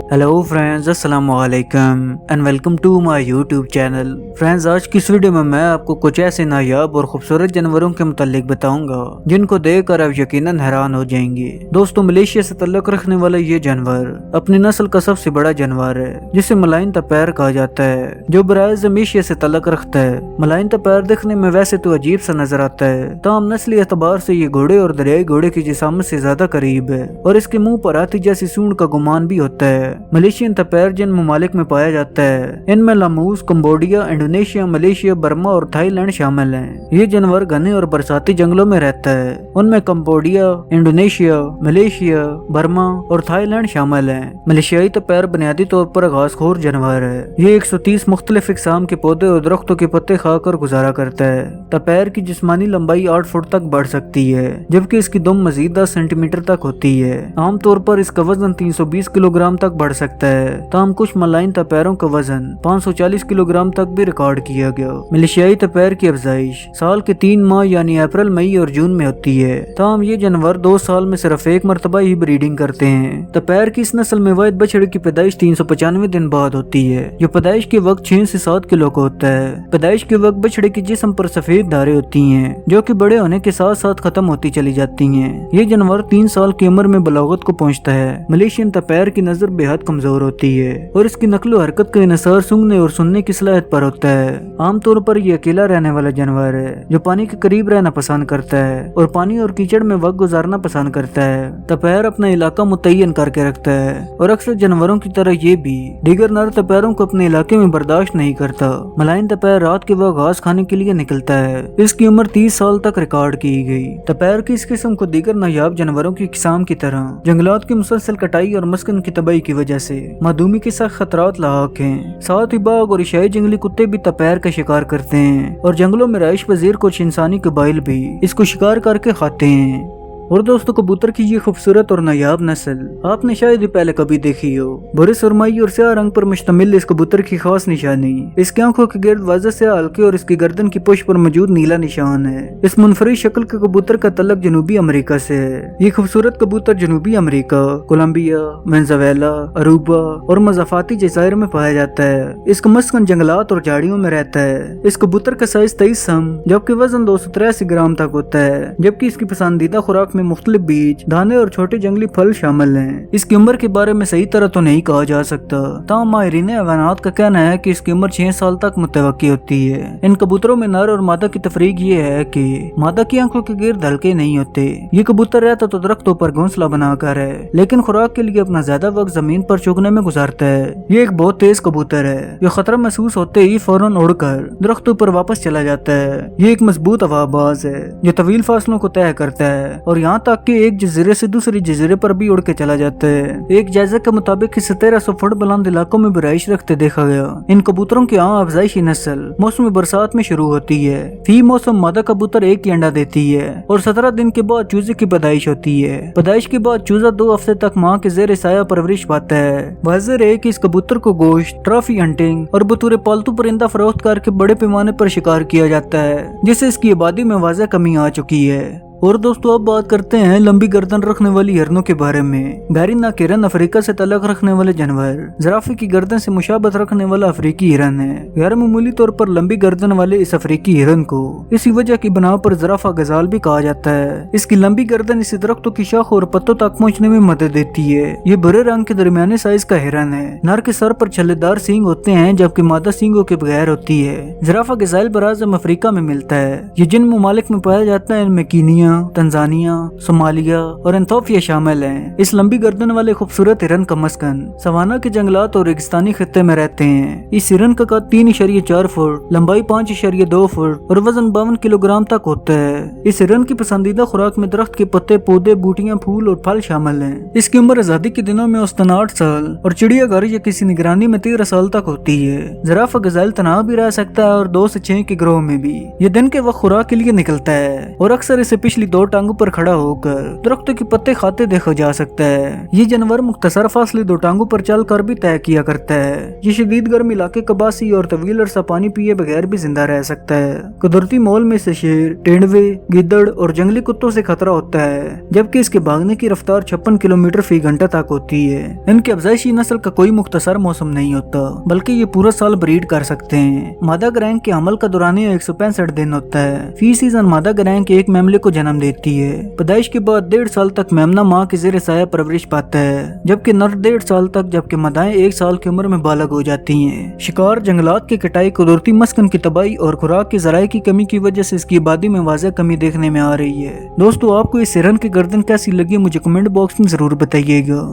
Hello friends, अस्सलाम वालेकुम and welcome to my YouTube channel. Friends, आज की इस वीडियो में मैं आपको कुछ ऐसे नायाब और खूबसूरत जानवरों के मुतालिक बताऊंगा जिनको देखकर आप यकीनन हैरान हो जाएंगे। दोस्तों, मलेशिया से ताल्लुक रखने वाला ये जानवर अपनी नस्ल का सबसे बड़ा जानवर है जिसे मलाइन तपैर कहा जाता है, जो बराज़ एशिया से ताल्लुक रखता है। मलाइन तपैर दिखने में वैसे तो अजीब सा नजर आता है, ताहम नस्ली एतबार से ये घोड़े और दरियाई घोड़े की जिस्म से ज्यादा करीब है और इसके मुंह पर हाथी जैसी सूंड का गुमान भी होता है। मलेशियन तपैर जिन ममालिक में पाया जाता है इनमें लामूस, कंबोडिया, इंडोनेशिया, मलेशिया, बर्मा और थाईलैंड शामिल हैं। ये जानवर घने और बरसाती जंगलों में रहता है। उनमें कंबोडिया, इंडोनेशिया, मलेशिया, बर्मा और थाईलैंड शामिल हैं। मलेशियाई तपैर बुनियादी तौर पर घासखोर जानवर है। ये 130 मुख्तलिफ इकसाम के पौधे और दरख्तों के पत्ते खाकर गुजारा करता है। तपैर की जिस्मानी लंबाई 8 फुट तक बढ़ सकती है, जबकि इसकी दुम मजीद 10 सेंटीमीटर तक होती है। आमतौर पर इसका वजन 320 किलोग्राम तक बढ़ सकता है, ताहम कुछ मलाइन तपैरों का वजन 540 किलोग्राम तक भी रिकॉर्ड किया गया। मलेशियाई तपैर की अफजाइश साल के 3 माह यानी अप्रैल, मई और जून में होती है, ताहम ये जानवर 2 साल में सिर्फ एक मरतबा ही ब्रीडिंग करते हैं। तपैर की इस नस्ल में वाहिद बछड़े की पैदाइश 395 दिन बाद होती है, जो पैदाइश के वक्त 6 से 7 किलो का होता है। पैदाइश के वक्त बछड़े के जिस्म पर सफेद धारें होती हैं, जो कि बड़े होने के साथ साथ खत्म होती चली जाती हैं। ये जानवर 3 साल की उम्र में बलागत को पहुंचता है। मलेशियन तपैर की नजर बेहद कमजोर होती है और इसकी नकलो हरकत का इनसार सूंघने और सुनने की सलाहियत पर होता है। आमतौर पर यह अकेला रहने वाला जानवर है जो पानी के करीब रहना पसंद करता है और पानी और कीचड़ में वक्त गुजारना पसंद करता है। तपैर अपना इलाका मुतय्यन करके रखता है और अक्सर जानवरों की तरह ये भी दीगर नर तपैरों को अपने इलाके में बर्दाश्त नहीं करता। मलाइन तपैर रात के वक्त घास खाने के लिए निकलता है। इसकी उम्र 30 साल तक रिकॉर्ड की गई। तपैर की इस किस्म को दीगर नायाब जानवरों की किस्म की तरह जंगलात की मुसलसल कटाई और मस्कन की तबाही की वजह से मादूमी के साथ खतरात लाक हैं। साथ ही बाघ और एशियाई जंगली कुत्ते भी तपैर का शिकार करते हैं और जंगलों में रहायश पजीर कुछ इंसानी कबाइल भी इसको शिकार करके खाते हैं। और दोस्तों, कबूतर की ये खूबसूरत और नायाब नस्ल आपने शायद ही पहले कभी देखी हो। भूरे सुरमई और स्याह रंग पर मुश्तमिल इस कबूतर की खास निशानी इसकी आंखों के गिर्द वाज़ह से हल्के और इसकी गर्दन की पुष्ट पर मौजूद नीला निशान है। इस मुनफरिद शक्ल के कबूतर का तल्लुक जनूबी अमेरिका से है। ये खूबसूरत कबूतर जनूबी अमेरिका, कोलंबिया, वेनेजुएला, अरूबा और मज़ाफाती जज़ायर में पाया जाता है। इसका मस्कन जंगलात और झाड़ियों में रहता है। इस कबूतर का साइज 23 सम जबकि वजन 283 ग्राम तक होता है, जबकि इसकी पसंदीदा खुराक में मुख्तलिफ बीज, दाने और छोटे जंगली फल शामिल हैं। इसकी उम्र के बारे में सही तरह तो नहीं कहा जा सकता, ताहम माहिरीन हैवानात का कहना है कि इसकी उम्र 6 साल तक मुतवक्की होती है। इन कबूतरों में नर और मादा की तफरीक ये है कि मादा की आंखों के गिर्द हल्के नहीं होते। ये कबूतर रहता तो दरख्तों पर घोंसला बनाकर है, लेकिन खुराक के लिए अपना ज्यादा वक्त जमीन पर चुगने में गुजारता है। ये एक बहुत तेज कबूतर है जो खतरा महसूस होते ही फौरन उड़कर दरख्तों पर वापस चला जाता है। ये एक मजबूत हवाबाज है जो तवील फासलों को तय करता है और यहाँ तक कि एक जजीरे से दूसरे जजीरे पर भी उड़ के चला जाता है। एक जायजे के मुताबिक इसे 1300 फुट बुलंद इलाकों में रिहाइश रखते देखा गया। इन कबूतरों की आम अफजाइशी नस्ल मौसम बरसात में शुरू होती है। फी मौसम मादा कबूतर एक ही अंडा देती है और 17 दिन के बाद चूजे की पैदाइश होती है। पैदाइश के बाद चूजा 2 हफ्ते तक माँ के जेर साया परवरिश पाता है। वाज़ेह है कि इस कबूतर को गोश्त, ट्रॉफी हंटिंग और बतौर पालतू परिंदा फरोख्त करके बड़े पैमाने पर शिकार किया जाता है, जिससे इसकी आबादी में वाज़ेह कमी आ चुकी है। और दोस्तों, अब बात करते हैं लंबी गर्दन रखने वाली हिरनों के बारे में। गहरी नाक हिरन अफ्रीका से ताल्लुक रखने वाले जानवर ज़राफ़े की गर्दन से मुशाबत रखने वाला अफ्रीकी हिरन है। गैर मामूली तौर पर लंबी गर्दन वाले इस अफ्रीकी हिरन को इसी वजह की बिना पर ज़राफ़ा गजाल भी कहा जाता है। इसकी लंबी गर्दन इसे दरख्तों की शाख और पत्तों तक पहुँचने में मदद देती है। ये भूरे रंग के दरमियाने साइज का हिरन है। नर के सर पर छल्लेदार सींग होते हैं जबकि मादा सींगों के बगैर होती है। ज़राफ़ा गजाल बराज़म अफ्रीका में मिलता है। ये जिन ममालिक में पाया जाता है इनमें कीनिया, तंजानिया, सोमालिया और एंथोपिया शामिल हैं। इस लंबी गर्दन वाले खूबसूरत हिरन का मस्कन सवाना के जंगलात और रेगिस्तानी खित्ते में रहते हैं। इस हिरन का कद 3.4 फुट, लंबाई 5.2 फुट और वजन 52 किलोग्राम तक होता है। इस हिरन की पसंदीदा खुराक में दरख्त के पत्ते, पौधे, बूटियां, फूल और फल शामिल हैं। इसकी उम्र आजादी के दिनों में औसतन 8 साल और चिड़ियाघर या किसी निगरानी में 13 साल तक होती है। ज़राफ़ा गज़ाल तनाव भी रह सकता है और 2 से 6 के ग्रोह में भी। ये दिन के वक्त खुराक के लिए निकलता है और अक्सर इसे पिछले स्पेशली 2 टांगों पर खड़ा होकर दरख्तों के पत्ते खाते देखा जा सकता है। ये जानवर मुख्तसर फासले 2 टांगों पर चल कर भी तय किया करता है। ये शदीद गर्म इलाके कबासी और तवील अरसा पानी पिए बगैर भी जिंदा रह सकता है। कुदरती माहौल में से शेर, तेंदुए, गिद्दड़ और जंगली कुत्तों से खतरा होता है, जबकि इसके भागने की रफ्तार 56 किलोमीटर फी घंटा तक होती है। इनकी अफजाइशी नस्ल का कोई मुख्तसर मौसम नहीं होता, बल्कि ये पूरा साल ब्रीड कर सकते हैं। मादा ग्रैंक के अमल का दौरानिया 165 दिन होता है। फी सीजन मादा ग्रैंक एक मेमले को जन्म देती है। पैदाइश के बाद 1.5 साल तक मेमना माँ के ज़ेरे साया परवरिश पाता है, जबकि नर 1.5 साल तक, जबकि मादाएं 1 साल की उम्र में बालग हो जाती हैं। शिकार, जंगलात की कटाई, कुदरती मस्कन की तबाही और खुराक की ज़राए की कमी की वजह से इसकी आबादी में वाज़ह कमी देखने में आ रही है। दोस्तों, आपको इस हिरन की गर्दन कैसी लगी मुझे कमेंट बॉक्स में जरूर बताइएगा।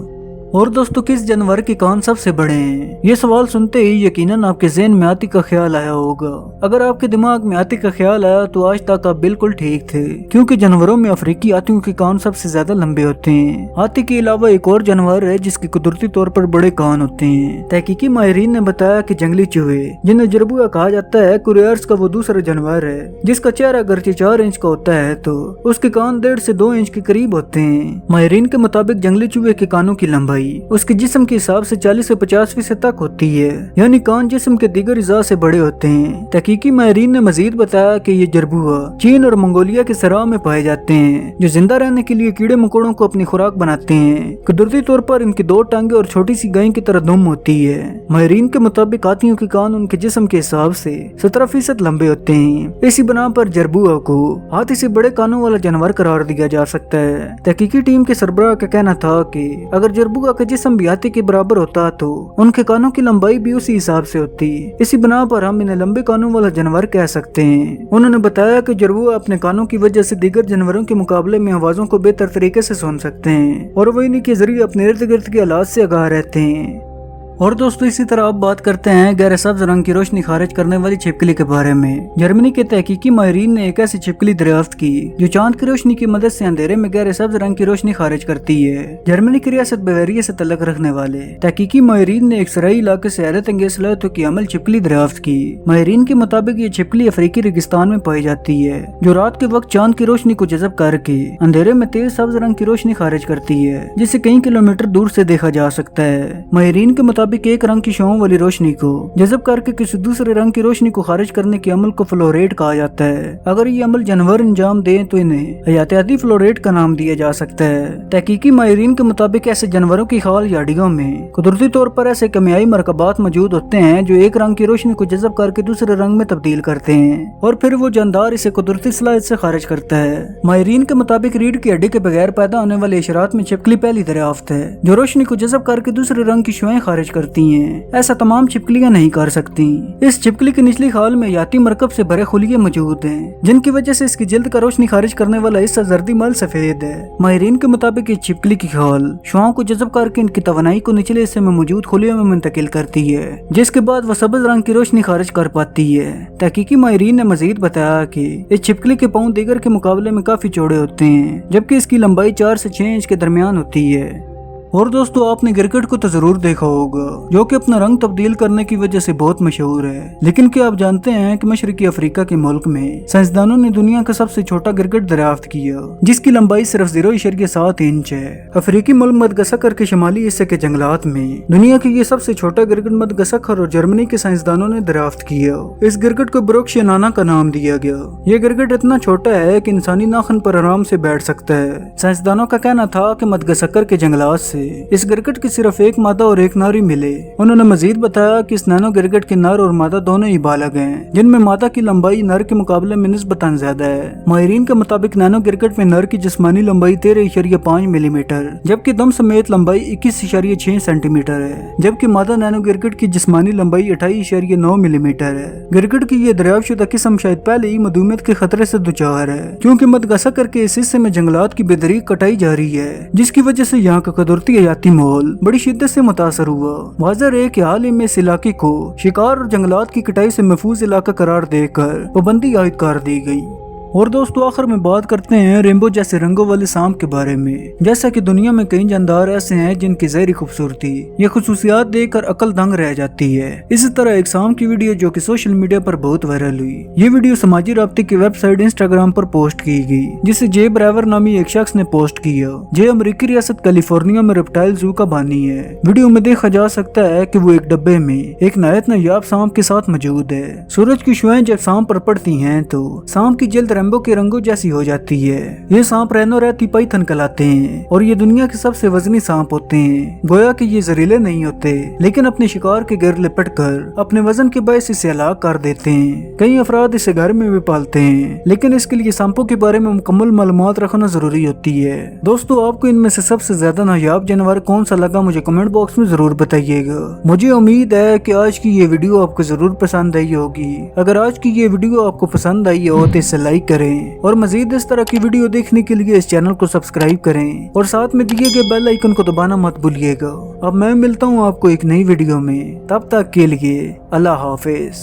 और दोस्तों, किस जानवर के कान सबसे बड़े हैं? ये सवाल सुनते ही यकीनन आपके ज़हन में हाथी का ख्याल आया होगा। अगर आपके दिमाग में हाथी का ख्याल आया तो आज तक आप बिल्कुल ठीक थे, क्योंकि जानवरों में अफ्रीकी हाथियों के कान सबसे ज्यादा लंबे होते हैं। हाथी के अलावा एक और जानवर है जिसके कुदरती तौर पर बड़े कान होते हैं। तहकीकी माहिरीन ने बताया कि जंगली चूहे, जिन्हें जरबुआ कहा जाता है, कुरियर्स का वो दूसरा जानवर है जिसका चेहरा अगरचे 4 इंच का होता है तो उसके कान 1.5 से 2 इंच के करीब होते हैं। माहिरीन के मुताबिक जंगली चूहे के कानों की लंबाई उसके जिस्म के हिसाब से 40 से 50% तक होती है, यानी कान जिस्म के दीगर अज़ा से बड़े होते हैं। तहकीकी माहिरीन ने मजीद बताया कि ये जरबुआ चीन और मंगोलिया के सराह में पाए जाते हैं, जो जिंदा रहने के लिए कीड़े मकोड़ों को अपनी खुराक बनाते हैं। कुदरती तौर पर इनकी 2 टांगे और छोटी सी गाय की तरह दुम होती है। माहिरीन के मुताबिक हाथियों के कान उनके जिस्म के हिसाब से 17% लंबे होते हैं। इसी बना पर जरबुआ को हाथी से बड़े कानों वाला जानवर करार दिया जा सकता है। तहकीकी टीम के सरबराह का कहना था कि अगर जरबुआ का जिस्म भी हाथी के बराबर होता तो उनके कानों की लंबाई भी उसी हिसाब से होती। इसी बना पर हम इन्हें लंबे कानों वाला जानवर कह सकते हैं। उन्होंने बताया कि जरबुआ अपने कानों की वजह से दीगर जानवरों के मुकाबले में आवाजों को बेहतर तरीके से सुन सकते हैं और वो इन्हीं के जरिए अपने इर्द गिर्द के हालात से आगाह रहते हैं। और दोस्तों, इसी तरह अब बात करते हैं गहरे सब्ज रंग की रोशनी खारिज करने वाली छिपकली के बारे में। जर्मनी के तहकीकी माहिरीन ने एक ऐसी छिपकली दरियाफ्त की जो चांद की रोशनी की मदद से अंधेरे में गहरे सब्ज रंग की रोशनी खारिज करती है। जर्मनी की रियासत बवेरिया से तल्लुक रखने वाले तहकीकी माहिरीन ने एक सराई इलाके से हैरत अंगेज सलाहियतों की अमल छिपकली दरियाफ्त की। माहिरीन के मुताबिक ये छिपकली अफ्रीकी रेगिस्तान में पाई जाती है, जो रात के वक्त चांद की रोशनी को जज़ब करके अंधेरे में तेज सब्ज रंग की रोशनी खारिज करती है, जिसे कई किलोमीटर दूर से देखा जा सकता है। माहिरीन के मुताबिक एक रंग की शौं वाली रोशनी को जज़ब करके किसी दूसरे रंग की रोशनी को खारिज करने के अमल को फ्लोरेट कहा जाता है। अगर ये अमल जानवर अंजाम दें तो इन्हें हयातियाती फ्लोरेट का नाम दिया जा सकता है। तहकीकी माहिरीन के मुताबिक ऐसे जानवरों की खाल या हड्डियों में कुदरती तौर पर ऐसे केमियाई मरकबात मौजूद होते हैं जो एक रंग की रोशनी को जज़ब करके दूसरे रंग में तब्दील करते हैं और फिर वो जानदार इसे कुदरती सलाहियत से खारिज करता है। माहिरीन के मुताबिक रीढ़ की हड्डी के बगैर पैदा होने वाले इशरात में छिपकली पहली दरियाफ्त है जो रोशनी को जज़ब करके दूसरे रंग की शौएं खारिज करती हैं। ऐसा तमाम छिपकलियां नहीं कर सकती। इस छिपकली की निचली खाल में याती मरकब से भरे खुलिये मौजूद हैं, जिनकी वजह से इसकी जल्द का रोशनी खारिज करने वाला हिस्सा जर्दी मल सफेद है। माहिरीन के मुताबिक इस छिपकली की खाल शुआओं को जज़ब करके इनकी तवानाई को निचले हिस्से में मौजूद खुलियों में मुंतकिल करती है, जिसके बाद वह सब्ज रंग की रोशनी खारिज कर पाती है। तहकीकी माहिरीन ने मजीद बताया कि इस छिपकली के पाँव दीगर के मुकाबले में काफी चौड़े होते हैं, जबकि इसकी लंबाई 4 से 6 इंच के दरमियान होती है। और दोस्तों, आपने गिरगिट को तो जरूर देखा होगा, जो कि अपना रंग तब्दील करने की वजह से बहुत मशहूर है। लेकिन क्या आप जानते हैं कि मशरकी अफ्रीका के मुल्क में साइंसदानों ने दुनिया का सबसे छोटा गिरगिट दरियाफ्त किया, जिसकी लंबाई सिर्फ 0.7 इंच है। अफ्रीकी मुल्क मदगास्कर के शिमाली हिस्से के जंगलात में दुनिया की ये सबसे छोटा गिरगिट मदगास्कर और जर्मनी के साइंसदानों ने दरियाफ्त किया। इस गिरगिट को ब्रोक्शियानाना का नाम दिया गया। ये गिरगिट इतना छोटा है कि इंसानी नाखून पर आराम से बैठ सकता है। साइंसदानों का कहना था कि मदगास्कर के जंगलात से इस गिरगिट की सिर्फ एक मादा और एक नारी मिले। उन्होंने मजीद बताया कि इस नैनो गिरगिट के नर और मादा दोनों ही बालग हैं, जिनमें मादा की लंबाई नर के मुकाबले में निस्बतन ज्यादा है। माहिरीन के मुताबिक नैनो गिरगिट में नर की जिस्मानी लंबाई 13.5 मिलीमीटर, जबकि दम समेत लंबाई 21.6 सेंटीमीटर है, जबकि मादा नैनो गिरगिट की जिस्मानी लंबाई 28.9 मिलीमीटर है। गिरगिट की ये दरियाफ्तशुदा किस्म शायद पहले ही मधुमेह के खतरे से दुचार है, क्योंकि मदगास्कर के इस हिस्से में जंगलात की बेदरीक कटाई जारी है, जिसकी वजह से यहाँ का कुदरती हयाती माहौल बड़ी शिद्दत से मुतासर हुआ। वाज़ह है कि हाल ही में इस इलाके को शिकार और जंगलात की कटाई से महफूज इलाका करार देकर पाबंदी आयद कर दी गई। और दोस्तों आखिर में बात करते हैं रेनबो जैसे रंगों वाले सांप के बारे में। जैसा कि दुनिया में कई जानदार ऐसे हैं जिनकी ज़हरी खूबसूरती या खुसूसियात देखकर अकल दंग रह जाती है। इसी तरह एक सांप की वीडियो जो कि सोशल मीडिया पर बहुत वायरल हुई। ये वीडियो समाजी राब्ते की वेबसाइट इंस्टाग्राम पर पोस्ट की गई, जिसे जे ब्रेवर नामी एक शख्स ने पोस्ट किया। जे अमेरिकी रियासत कैलिफोर्निया में रेप्टाइल जू का बानी है। वीडियो में देखा जा सकता है कि वो एक डब्बे में एक नायत नायाब सांप के साथ मौजूद है। सूरज की शुआएं जब सांप पर पड़ती हैं तो सांप की जल्द रेनबो के रंगों जैसी हो जाती है। ये सांप रैनो रहती पाइथन कहलाते हैं और ये दुनिया के सबसे वजनी सांप होते हैं। गोया कि ये जहरीले नहीं होते, लेकिन अपने शिकार के गिर लिपट कर अपने वजन के बायस इसे हलाक कर देते हैं। कई अफराद इसे घर में भी पालते हैं, लेकिन इसके लिए सांपों के बारे में मुकम्मल मालूमात रखना जरूरी होती है। दोस्तों आपको इनमें से सबसे ज्यादा नायाब जानवर कौन सा लगा मुझे कमेंट बॉक्स में जरूर बताइएगा। मुझे उम्मीद है कि आज की ये वीडियो आपको जरूर पसंद आई होगी। अगर आज की ये वीडियो आपको पसंद आई हो तो इसे लाइक करें और मजीद इस तरह की वीडियो देखने के लिए इस चैनल को सब्सक्राइब करें और साथ में दिए गए बेल आइकन को दबाना मत भूलिएगा। अब मैं मिलता हूँ आपको एक नई वीडियो में, तब तक के लिए अल्लाह हाफिज।